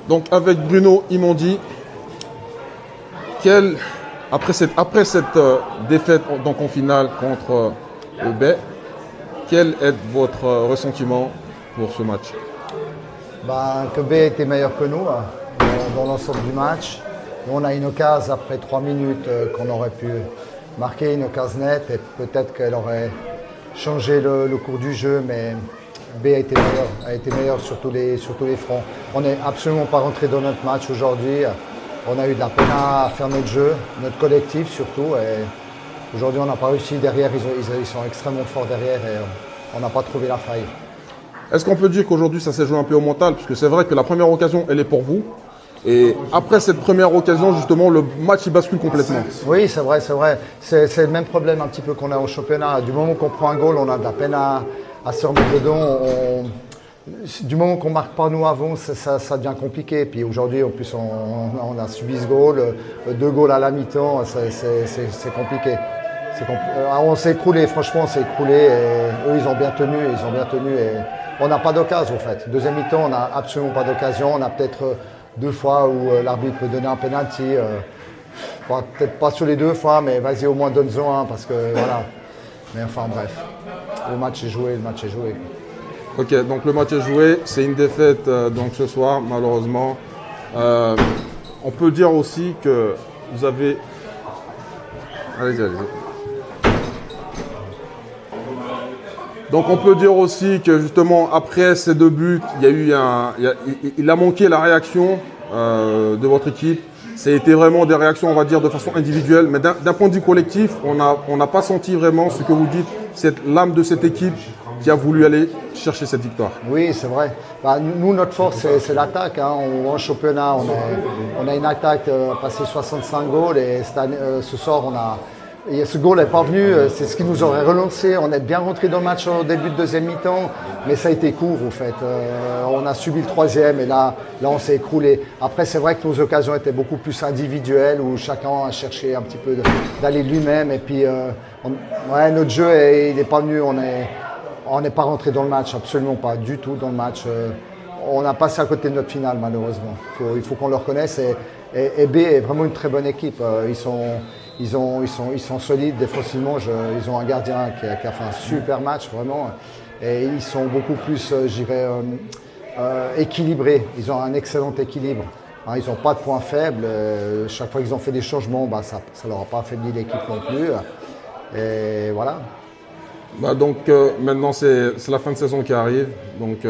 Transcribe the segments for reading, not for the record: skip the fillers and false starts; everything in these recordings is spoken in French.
Donc avec Bruno Imondi, après cette défaite donc en finale contre le Bay, quel est votre ressentiment pour ce match? Que B était meilleur que nous dans l'ensemble du match. Nous, on a une occasion après 3 minutes qu'on aurait pu marquer, une occasion nette, et peut-être qu'elle aurait changé le cours du jeu, mais B a été meilleur sur tous les fronts. On n'est absolument pas rentré dans notre match aujourd'hui. On a eu de la peine à faire notre jeu, notre collectif surtout. Et aujourd'hui, on n'a pas réussi derrière. Ils sont extrêmement forts derrière et on n'a pas trouvé la faille. Est-ce qu'on peut dire qu'aujourd'hui, ça s'est joué un peu au mental? Puisque c'est vrai que la première occasion, elle est pour vous. Et après cette première occasion, justement, le match il bascule complètement. Oui, c'est vrai, c'est vrai. C'est le même problème un petit peu qu'on a au championnat. Du moment qu'on prend un goal, on a de la peine à se remettre dedans. Du moment qu'on ne marque pas nous avant, ça devient compliqué. Puis aujourd'hui, en plus, on a subi ce goal, 2 goals à la mi-temps, c'est compliqué. On s'est écroulé, franchement, on s'est écroulé. Et eux, ils ont bien tenu. Et on n'a pas d'occasion, en fait. Deuxième mi-temps, on n'a absolument pas d'occasion. On a peut-être 2 fois où l'arbitre peut donner un penalty. Peut-être pas sur les 2 fois, mais vas-y, au moins donne-en un, parce que voilà. Mais enfin, bref. Le match est joué. Ok, donc le match est joué. C'est une défaite donc ce soir, malheureusement. On peut dire aussi que vous avez... Allez-y. Donc on peut dire aussi que justement après ces 2 buts, il a manqué la réaction de votre équipe. Ça a été vraiment des réactions, on va dire, de façon individuelle. Mais d'un point de vue collectif, on n'a pas senti vraiment ce que vous dites, l'âme de cette équipe qui a voulu aller chercher cette victoire. Oui, c'est vrai. Nous, notre force, c'est l'attaque. En championnat, on a une attaque passée 65 goals et ce soir, ce goal n'est pas venu, c'est ce qui nous aurait relancé. On est bien rentré dans le match au début de deuxième mi-temps, mais ça a été court en fait. On a subi le 3e et là on s'est écroulé. Après, c'est vrai que nos occasions étaient beaucoup plus individuelles où chacun a cherché un petit peu d'aller lui-même. Et puis, notre jeu, il n'est pas venu. On n'est pas rentré dans le match, absolument pas du tout dans le match. On a passé à côté de notre finale, malheureusement. Il faut qu'on le reconnaisse. Et B est vraiment une très bonne équipe. Ils sont solides défensivement. Ils ont un gardien qui a fait un super match, vraiment. Et ils sont beaucoup plus, je dirais, équilibrés. Ils ont un excellent équilibre. Ils n'ont pas de points faibles. Chaque fois qu'ils ont fait des changements, ça ne leur a pas affaibli l'équipe non plus. Et voilà. Donc maintenant, c'est la fin de saison qui arrive. Donc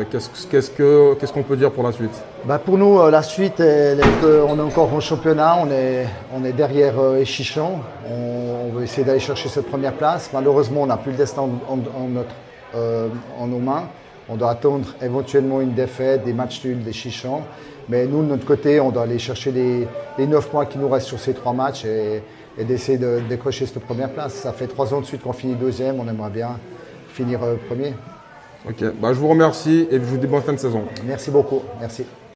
qu'est-ce qu'on peut dire pour la suite? Pour nous, la suite, on est encore en championnat, on est derrière Échichon. On veut essayer d'aller chercher cette première place. Malheureusement, on n'a plus le destin en nos mains. On doit attendre éventuellement une défaite, des matchs nuls d'Échichon. Mais nous, de notre côté, on doit aller chercher les 9 points qui nous restent sur ces 3 matchs et d'essayer de décrocher cette première place. Ça fait 3 ans de suite qu'on finit 2e, on aimerait bien finir premier. Ok, je vous remercie et je vous dis bonne fin de saison. Merci beaucoup, merci.